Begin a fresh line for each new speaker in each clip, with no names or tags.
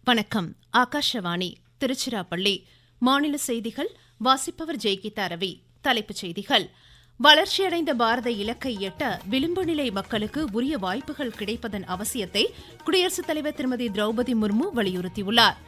வணக்கம். ஆகாஷவாணி திருச்சிராப்பள்ளி. மாநில செய்திகள் வாசிப்பவர் ஜெய்கீதா ரவி. தலைப்புச் செய்திகள்: வளர்ச்சியடைந்த பாரத இலக்கை எட்ட விளிம்பு நிலை மக்களுக்கு உரிய வாய்ப்புகள் கிடைப்பதன் அவசியத்தை குடியரசுத் தலைவர் திருமதி திரௌபதி முர்மு வலியுறுத்தியுள்ளார்.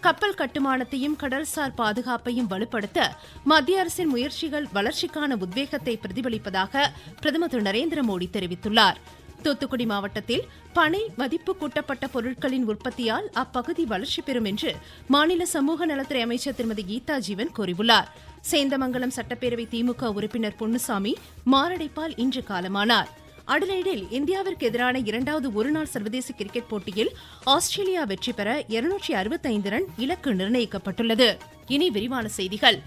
கப்பல் கட்டுமானத்தையும் கடல்சார் பாதுகாப்பையும் வலுப்படுத்த மத்திய அரசின் முயற்சிகள் வளர்ச்சிக்கான உத்வேகத்தை பிரதிபலிப்பதாக பிரதமர் திரு நரேந்திர மோடி தெரிவித்துள்ளார். தூத்துக்குடி மாவட்டத்தில் பனை மதிப்பு கூட்டப்பட்ட பொருட்களின் உற்பத்தியால் அப்பகுதி வளர்ச்சி பெறும் என்று மாநில சமூக நலத்துறை அமைச்சர் திருமதி கீதா ஜீவன் கூறியுள்ளார். சேந்தமங்கலம் சட்டப்பேரவை திமுக உறுப்பினர் பொன்னுசாமி மாரடைப்பால் இன்று காலமானார். அடிலைடில் இந்தியாவிற்கு எதிரான இரண்டாவது ஒருநாள் சர்வதேச கிரிக்கெட் போட்டியில் ஆஸ்திரேலியா வெற்றி பெற 265 ரன் இலக்கு நிர்ணயிக்கப்பட்டுள்ளது. இனி விரிவான செய்திகள்.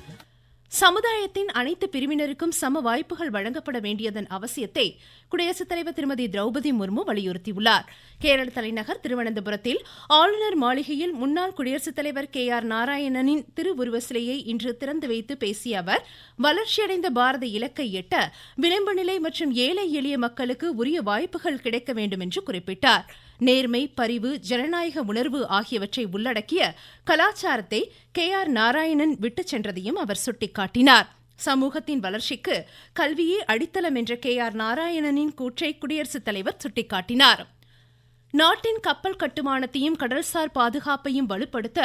சமுதாயத்தின் அனைத்து பிரிவினருக்கும் சம வாய்ப்புகள் வழங்கப்பட வேண்டியதன் அவசியத்தை குடியரசுத் தலைவர் திருமதி திரௌபதி முர்மு வலியுறுத்தியுள்ளார். கேரள தலைநகர் திருவனந்தபுரத்தில் ஆளுநர் மாளிகையில் முன்னாள் குடியரசுத் தலைவர் KR நாராயணனின் திருவுருவ சிலையை இன்று திறந்து வைத்து பேசிய அவர், வளர்ச்சியடைந்த பாரத இலக்கை எட்ட விளிம்பு நிலை மற்றும் ஏழை எளிய மக்களுக்கு உரிய வாய்ப்புகள் கிடைக்க வேண்டும் என்று குறிப்பிட்டார். நேர்மை, பரிவு, ஜனநாயக உணர்வு ஆகியவற்றை உள்ளடக்கிய கலாச்சாரத்தை KR நாராயணன் விட்டுச் சென்றதையும் அவர் சுட்டிக்காட்டினார். சமூகத்தின் வளர்ச்சிக்கு கல்வியே அடித்தளம் என்ற KR நாராயணனின் கூற்றை குடியரசுத் தலைவர் சுட்டிக்காட்டினார். நாட்டின் கப்பல் கட்டுமானத்தையும் கடல்சார் பாதுகாப்பையும் வலுப்படுத்த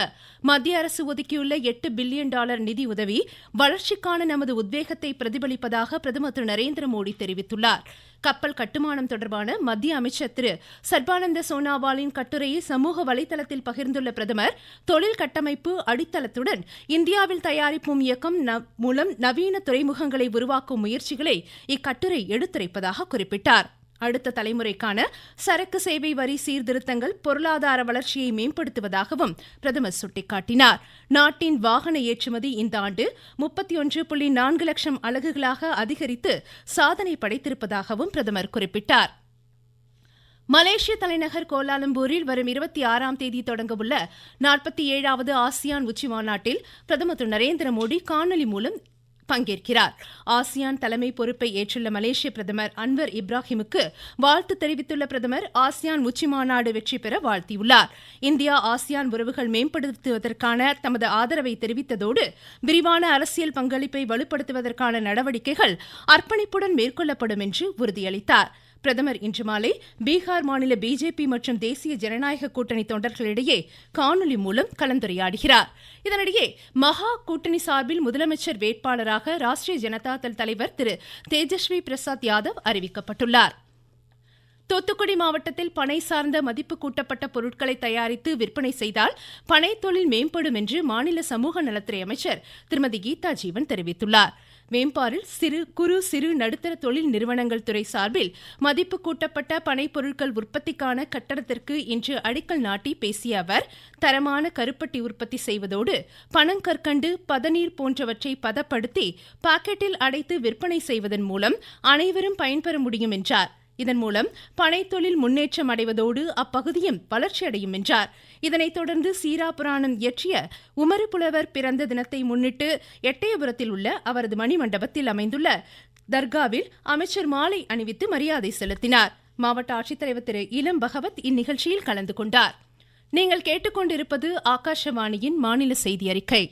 மத்திய அரசு ஒதுக்கியுள்ள $8 பில்லியன் நிதி உதவி வளர்ச்சிக்கான நமது உத்வேகத்தை பிரதிபலிப்பதாக பிரதமர் திரு நரேந்திர மோடி தெரிவித்துள்ளார். கப்பல் கட்டுமானம் தொடர்பான மத்திய அமைச்சர் திரு சர்பானந்த சோனாவாலின் கட்டுரையை சமூக வலைதளத்தில் பகிர்ந்துள்ள பிரதமர், தொழில் கட்டமைப்பு அடித்தளத்துடன் இந்தியாவில் தயாரிப்போம் இயக்கம் மூலம் நவீன துறைமுகங்களை உருவாக்கும் முயற்சிகளை இக்கட்டுரை எடுத்துரைப்பதாக குறிப்பிட்டார். அடுத்த தலைமுறைக்கான சரக்கு சேவை வரி சீர்திருத்தங்கள் பொருளாதார வளர்ச்சியை மேம்படுத்துவதாகவும் பிரதமர் சுட்டிக்காட்டினார். நாட்டின் வாகன ஏற்றுமதி இந்த ஆண்டு 31.4 லட்சம் அலகுகளாக அதிகரித்து சாதனை படைத்திருப்பதாகவும் பிரதமர் குறிப்பிட்டார். மலேசிய தலைநகர் கோலாலம்பூரில் வரும் 26ஆம் தேதி தொடங்கவுள்ள 47வது ஆசியான் உச்சிமாநாட்டில் பிரதமர் திரு நரேந்திர மோடி காணொலி மூலம் பங்கேற்கிறார். ஆசியான் தலைமை பொறுப்பை ஏற்றுள்ள மலேசிய பிரதமர் அன்வர் இப்ராஹிமுக்கு வாழ்த்து தெரிவித்துள்ள பிரதமர், ஆசியான் உச்சிமாநாடு வெற்றி பெற வாழ்த்தியுள்ளார். இந்தியா ஆசியான் உறவுகள் மேம்படுத்துவதற்கான தமது ஆதரவை தெரிவித்ததோடு விரிவான அரசியல் பங்களிப்பை வலுப்படுத்துவதற்கான நடவடிக்கைகள் அர்ப்பணிப்புடன் மேற்கொள்ளப்படும் என்று உறுதியளித்தார். பிரதமர் இன்று மாலை பீகார் மாநில பிஜேபி மற்றும் தேசிய ஜனநாயக கூட்டணி தொண்டர்களிடையே காணொலி மூலம் கலந்துரையாடுகிறார். இதனிடையே மகா கூட்டணி சார்பில் முதலமைச்சர் வேட்பாளராக ராஷ்டிரிய ஜனதா தள் தலைவர் திரு தேஜஸ்வி பிரசாத் யாதவ் அறிவிக்கப்பட்டுள்ளார். தூத்துக்குடி மாவட்டத்தில் பனை சார்ந்த மதிப்பு கூட்டப்பட்ட பொருட்களை தயாரித்து விற்பனை செய்தால் பனை தொழில் மேம்படும் என்று மாநில சமூக நலத்துறை அமைச்சர் திருமதி கீதா ஜீவன் தெரிவித்துள்ளார். வேம்பாரில் சிறு நடுத்தர தொழில் நிறுவனங்கள் துறை சார்பில் மதிப்பு கூட்டப்பட்ட பனை பொருட்கள் உற்பத்திக்கான கட்டடத்திற்கு இன்று அடிக்கல் நாட்டி பேசிய அவர், தரமான கருப்பட்டி உற்பத்தி செய்வதோடு பனங்கற்கண்டு, பதநீர் போன்றவற்றை பதப்படுத்தி பாக்கெட்டில் அடைத்து விற்பனை செய்வதன் மூலம் அனைவரும் பயன்பெற முடியும் என்றார். இதன் மூலம் பனை தொழில் முன்னேற்றம் அடைவதோடு அப்பகுதியும் வளர்ச்சியடையும் என்றார். இதனைத் தொடர்ந்து சீரா புராணம் இயற்றிய உமறு புலவர் பிறந்த தினத்தை முன்னிட்டு எட்டயபுரத்தில் உள்ள அவரது மணிமண்டபத்தில் அமைந்துள்ள தர்காவில் அமைச்சர் மாலை அணிவித்து மரியாதை செலுத்தினார். மாவட்ட ஆட்சித்தலைவர் திரு இளம் பகவத் இந்நிகழ்ச்சியில் கலந்து கொண்டார். நீங்கள் கேட்டுக்கொண்டிருப்பது ஆகாஷவாணியின் மாநில செய்தி அறிக்கை.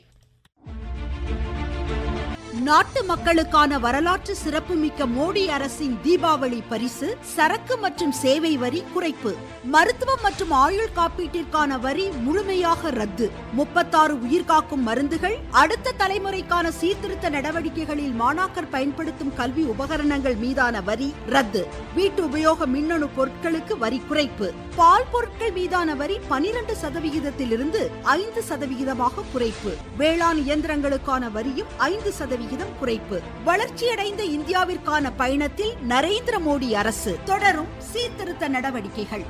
நாட்டு மக்களுக்கான வரலாற்று சிறப்புமிக்க மோடி அரசின் தீபாவளி பரிசு சரக்கு மற்றும் சேவை வரி குறைப்பு. மருத்துவம் மற்றும் ஆயுள் காப்பீட்டிற்கான வரி முழுமையாக ரத்து. 36 உயிர்காக்கும் மருந்துகள், அடுத்த தலைமுறைக்கான சீர்திருத்த நடவடிக்கைகளில் மாணாக்கர் பயன்படுத்தும் கல்வி உபகரணங்கள் மீதான வரி ரத்து. வீட்டு உபயோக மின்னணு பொருட்களுக்கு வரி குறைப்பு. பால் பொருட்கள் மீதான வரி 12% 5% குறைப்பு. வேளாண் இயந்திரங்களுக்கான வரியும் 5% குறைப்பு. வளர்ச்சியடைந்த இந்தியாவிற்கான பயணத்தில் நரேந்திர மோடி அரசு தொடரும் சீர்திருத்த நடவடிக்கைகள்.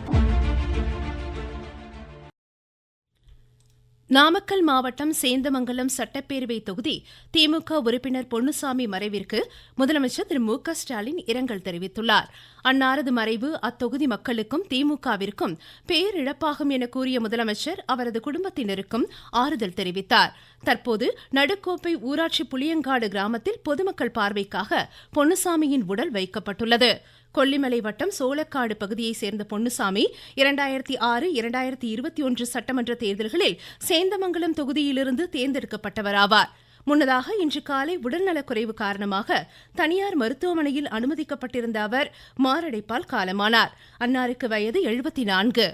நாமக்கல் மாவட்டம் சேந்தமங்கலம் சட்டப்பேரவை தொகுதி திமுக உறுப்பினர் பொன்னுசாமி மறைவிற்கு முதலமைச்சர் திரு மு.க. ஸ்டாலின் இரங்கல் தெரிவித்துள்ளார். அன்னாரது மறைவு அத்தொகுதி மக்களுக்கும் திமுகவிற்கும் பேரிழப்பாகும் என கூறிய முதலமைச்சர் அவரது குடும்பத்தினருக்கும் ஆறுதல் தெரிவித்தார். தற்போது நடுக்கோப்பை ஊராட்சி புளியங்காடு கிராமத்தில் பொதுமக்கள் பார்வைக்காக பொன்னுசாமியின் உடல் வைக்கப்பட்டுள்ளது. கொல்லிமலை வட்டம் சோளக்காடு பகுதியைச் சேர்ந்த பொன்னுசாமி 2006-2021 சட்டமன்ற தேர்தல்களில் சேந்தமங்கலம் தொகுதியிலிருந்து தேர்ந்தெடுக்கப்பட்டவராவார். முன்னதாக இன்று காலை உடல்நலக்குறைவு காரணமாக தனியார் மருத்துவமனையில் அனுமதிக்கப்பட்டிருந்த அவர் மாரடைப்பால் காலமானார். அன்னாருக்கு வயது 74.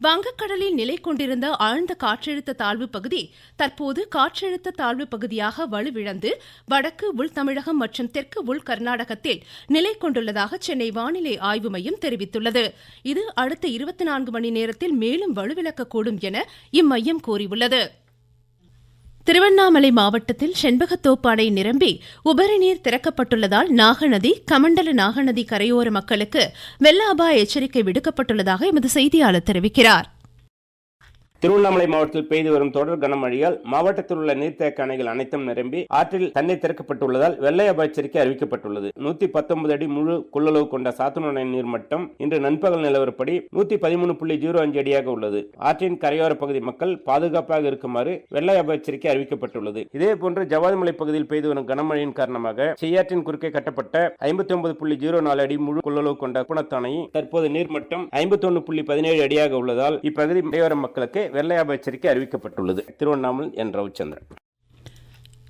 வங்கக்கடலில் நிலை கொண்டிருந்த ஆழ்ந்த காற்றழுத்த தாழ்வு பகுதி தற்போது காற்றழுத்த தாழ்வு பகுதியாக வலுவிழந்து வடக்கு உள் தமிழகம் மற்றும் தெற்கு உள் கர்நாடகத்தில் நிலை கொண்டுள்ளதாக சென்னை வானிலை ஆய்வு மையம் தெரிவித்துள்ளது. இது அடுத்த 24 மணி நேரத்தில் மேலும் வலுவிழக்கக்கூடும் என இம்மையம் கூறியுள்ளது. திருவண்ணாமலை மாவட்டத்தில் செண்பகத்தோப்பு அணை நிரம்பி உபரி நீர் திறக்கப்பட்டுள்ளதால் நாகநதி, கமண்டல நாகநதி கரையோர மக்களுக்கு வெள்ள அபாய எச்சரிக்கை விடுக்கப்பட்டுள்ளதாக எமது செய்தியாளர் தெரிவிக்கிறார்.
திருவண்ணாமலை மாவட்டத்தில் பெய்து வரும் தொடர் கனமழையால் மாவட்டத்தில் உள்ள நீர்த்தேக்க அணைகள் அனைத்தும் நிரம்பி ஆற்றில் தண்ணீர் திறக்கப்பட்டுள்ளதால் வெள்ள அபாய எச்சரிக்கை அறிவிக்கப்பட்டுள்ளது. 119 அடி முழு கொள்ளளவு கொண்ட சாத்தனூர் அணை நீர்மட்டம் இன்று நண்பகல் நிலவரப்படி 113.05 அடியாக உள்ளது. ஆற்றின் கரையோர பகுதி மக்கள் பாதுகாப்பாக இருக்குமாறு வெள்ள அபாய எச்சரிக்கை அறிவிக்கப்பட்டுள்ளது. இதேபோன்று ஜவாதிமலை பகுதியில் பெய்து வரும் கனமழையின் காரணமாக செய்யாற்றின் குறுக்கே கட்டப்பட்ட 59.04 அடி முழு கொள்ளளவு கொண்ட குணத்தானை தற்போது நீர்மட்டம் 51.17 அடியாக உள்ளதால் இப்பகுதி கரையோர மக்களுக்கு வெள்ள அபாய எச்சரிக்கை அறிவிக்கப்பட்டுள்ளது. திருவண்ணாமலை என் ரவிச்சந்திரன்.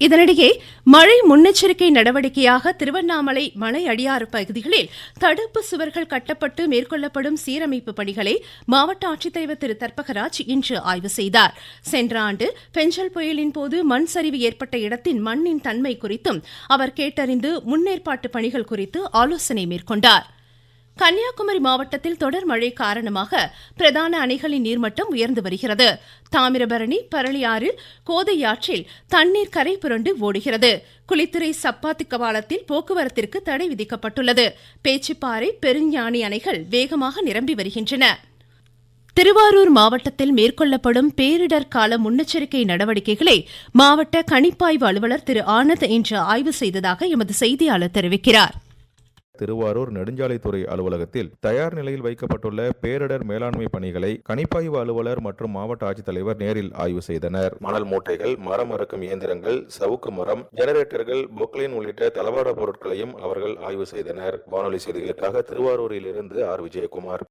இதனிடையே மழை முன்னெச்சரிக்கை நடவடிக்கையாக திருவண்ணாமலை மலை அடியாறு பகுதிகளில் தடுப்பு சுவர்கள் கட்டப்பட்டு மேற்கொள்ளப்படும் சீரமைப்பு பணிகளை மாவட்ட ஆட்சித்தலைவர் திரு தர்பகராஜ் இன்று ஆய்வு செய்தார். சென்ற ஆண்டு பெஞ்சல் புயலின் போது மண் சரிவு ஏற்பட்ட இடத்தின் மண்ணின் தன்மை குறித்தும் அவர் கேட்டறிந்து முன்னேற்பாட்டு பணிகள் குறித்து ஆலோசனை மேற்கொண்டார். கன்னியாகுமரி மாவட்டத்தில் தொடர் மழை காரணமாக பிரதான அணைகளின் நீர்மட்டம் உயர்ந்து வருகிறது. தாமிரபரணி, பரளியாறு, கோதையாற்றில் தண்ணீர் கரை புரண்டு ஓடுகிறது. குளித்துறை சப்பாத்தி கவாலத்தில் போக்குவரத்திற்கு தடை விதிக்கப்பட்டுள்ளது. பேச்சிப்பாறை, பெருஞ்ஞானி அணைகள் வேகமாக நிரம்பி வருகின்றன. திருவாரூர் மாவட்டத்தில் மேற்கொள்ளப்படும் பேரிடர் கால முன்னெச்சரிக்கை நடவடிக்கைகளை மாவட்ட கணிப்பாய்வு அலுவலர் திரு ஆனந்த் இன்று ஆய்வு செய்ததாக எமது செய்தியாளர் தெரிவிக்கிறார்.
திருவாரூர் நெடுஞ்சாலைத்துறை அலுவலகத்தில் தயார் நிலையில் வைக்கப்பட்டுள்ள பேரிடர் மேலாண்மை பணிகளை கணிப்பாய்வு அலுவலர் மற்றும் மாவட்ட ஆட்சித்தலைவர் நேரில் ஆய்வு செய்தனர். மணல் மூட்டைகள், மரம் அறுக்கும் இயந்திரங்கள், சவுக்கு மரம், ஜெனரேட்டர்கள், பொக்லைன் உள்ளிட்ட தளவாட பொருட்களையும் அவர்கள் ஆய்வு செய்தனர். வானொலி செய்திகளுக்காக திருவாரூரில் இருந்து ஆர். விஜயகுமார்.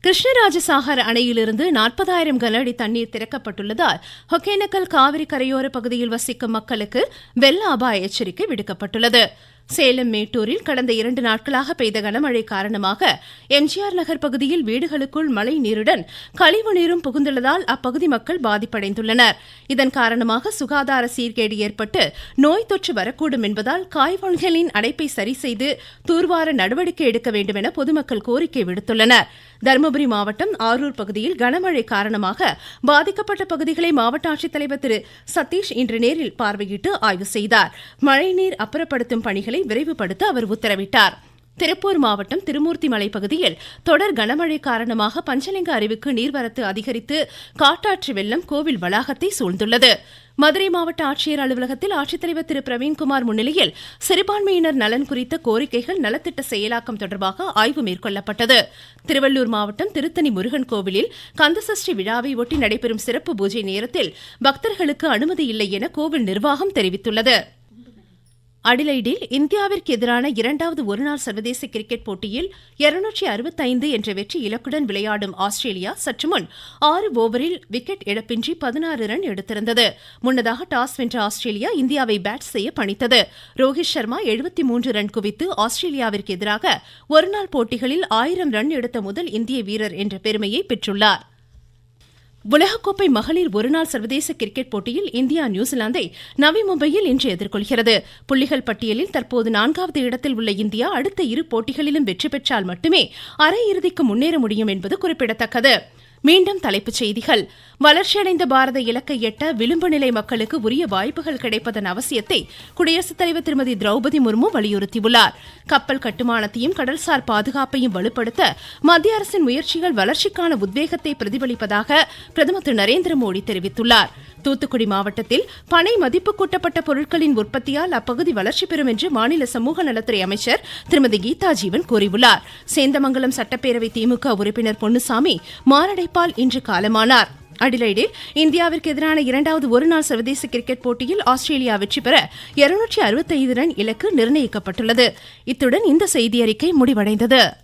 கிருஷ்ணராஜசாகர் அணையிலிருந்து 40,000 கன அடி தண்ணீர் திறக்கப்பட்டுள்ளதால் ஒகேனக்கல் காவிரி கரையோர பகுதியில் வசிக்கும் மக்களுக்கு வெள்ள அபாய எச்சரிக்கை விடுக்கப்பட்டுள்ளது. சேலம் மேட்டூரில் கடந்த 2 நாட்களாக பெய்த கனமழை காரணமாக எம்ஜிஆர் நகர் பகுதியில் வீடுகளுக்குள் மழை நீருடன் கழிவு நீரும் புகுந்துள்ளதால் அப்பகுதி மக்கள் பாதிப்படைந்துள்ளனர். இதன் காரணமாக சுகாதார சீர்கேடு ஏற்பட்டு நோய் தொற்று வரக்கூடும் என்பதால் காய்கனிகளின் அடைப்பை சரி செய்து தூர்வார நடவடிக்கை எடுக்க வேண்டும் என பொதுமக்கள் கோரிக்கை விடுத்துள்ளனர். தருமபுரி மாவட்டம் ஆரூர் பகுதியில் கனமழை காரணமாக பாதிக்கப்பட்ட பகுதிகளை மாவட்ட ஆட்சித்தலைவர் திரு சதீஷ் இன்று நேரில் பார்வையிட்டு ஆய்வு செய்தார். மழைநீர் அப்புறப்படுத்தும் பணிகளை விரைவுபடுத்த அவர் உத்தரவிட்டார். திருப்பூர் மாவட்டம் திருமூர்த்திமலை பகுதியில் தொடர் கனமழை காரணமாக பஞ்சலிங்க அருவிக்கு நீர்வரத்து அதிகரித்து காட்டாற்று வெள்ளம் கோவில் வளாகத்தை சூழ்ந்துள்ளது. மதுரை மாவட்ட ஆட்சியர் அலுவலகத்தில் ஆட்சித்தலைவர் திரு பிரவீன்குமார் முன்னிலையில் சிறுபான்மையினர் நலன் குறித்த கோரிக்கைகள் நலத்திட்ட செயலாக்கம் தொடர்பாக ஆய்வு மேற்கொள்ளப்பட்டது. திருவள்ளூர் மாவட்டம் திருத்தணி முருகன் கோவிலில் கந்தசஷ்டி விழாவை ஒட்டி நடைபெறும் சிறப்பு பூஜை நேரத்தில் பக்தர்களுக்கு அனுமதி இல்லை என கோவில் நிர்வாகம் தெரிவித்துள்ளது. அடிலைடில் இந்தியாவிற்கு எதிரான 2வது ஒருநாள் சர்வதேச கிரிக்கெட் போட்டியில் 265 என்ற வெற்றி இலக்குடன் விளையாடும் ஆஸ்திரேலியா சற்றுமுன் 6 ஓவரில் விக்கெட் இழப்பின்றி 16 ரன் எடுத்திருந்தது. முன்னதாக டாஸ் வென்ற ஆஸ்திரேலியா இந்தியாவை பேட் செய்ய பணித்தது. ரோஹித் சர்மா 73 ரன் குவித்து ஆஸ்திரேலியாவிற்கு எதிராக ஒருநாள் போட்டிகளில் 1000 ரன் எடுத்த முதல் இந்திய வீரர் என்ற பெருமையை பெற்றுள்ளார். உலகக்கோப்பை மகளிர் ஒருநாள் சர்வதேச கிரிக்கெட் போட்டியில் இந்தியா நியூசிலாந்தை நவி மும்பையில் இன்று எதிர்கொள்கிறது. புள்ளிகள் பட்டியலில் தற்போது 4வது இடத்தில் உள்ள இந்தியா அடுத்த 2 போட்டிகளிலும் வெற்றி பெற்றால் மட்டுமே அரையிறுதிக்கு முன்னேற முடியும் என்பது குறிப்பிடத்தக்கது. மீண்டும் தலைப்புச் செய்திகள். வளர்ச்சியடைந்த பாரத இலக்கை எட்ட விளிம்பு நிலை மக்களுக்கு உரிய வாய்ப்புகள் கிடைப்பதன் அவசியத்தை குடியரசுத் தலைவர் திருமதி திரௌபதி முர்மு வலியுறுத்தியுள்ளார். கப்பல் கட்டுமானத்தையும் கடல்சார் பாதுகாப்பையும் வலுப்படுத்த மத்திய அரசின் முயற்சிகள் வளர்ச்சிக்கான உத்வேகத்தை பிரதிபலிப்பதாக பிரதமர் திரு நரேந்திர மோடி தெரிவித்துள்ளார். தூத்துக்குடி மாவட்டத்தில் பனை மதிப்பு கூட்டப்பட்ட பொருட்களின் உற்பத்தியால் அப்பகுதி வளர்ச்சி பெறும் என்று மாநில சமூக நலத்துறை அமைச்சர் திருமதி கீதா ஜீவன் கூறியுள்ளார். சேந்தமங்கலம் சட்டப்பேரவை திமுக உறுப்பினர் பொன்னுசாமி மாரடைப்பால் இன்று காலமானார். அடிலைடில் இந்தியாவிற்கு எதிரான இரண்டாவது ஒருநாள் சர்வதேச கிரிக்கெட் போட்டியில் ஆஸ்திரேலியா வெற்றி பெற 265 ரன் இலக்கு நிர்ணயிக்கப்பட்டுள்ளது. இத்துடன் இந்த செய்தியறிக்கை முடிவடைந்தது.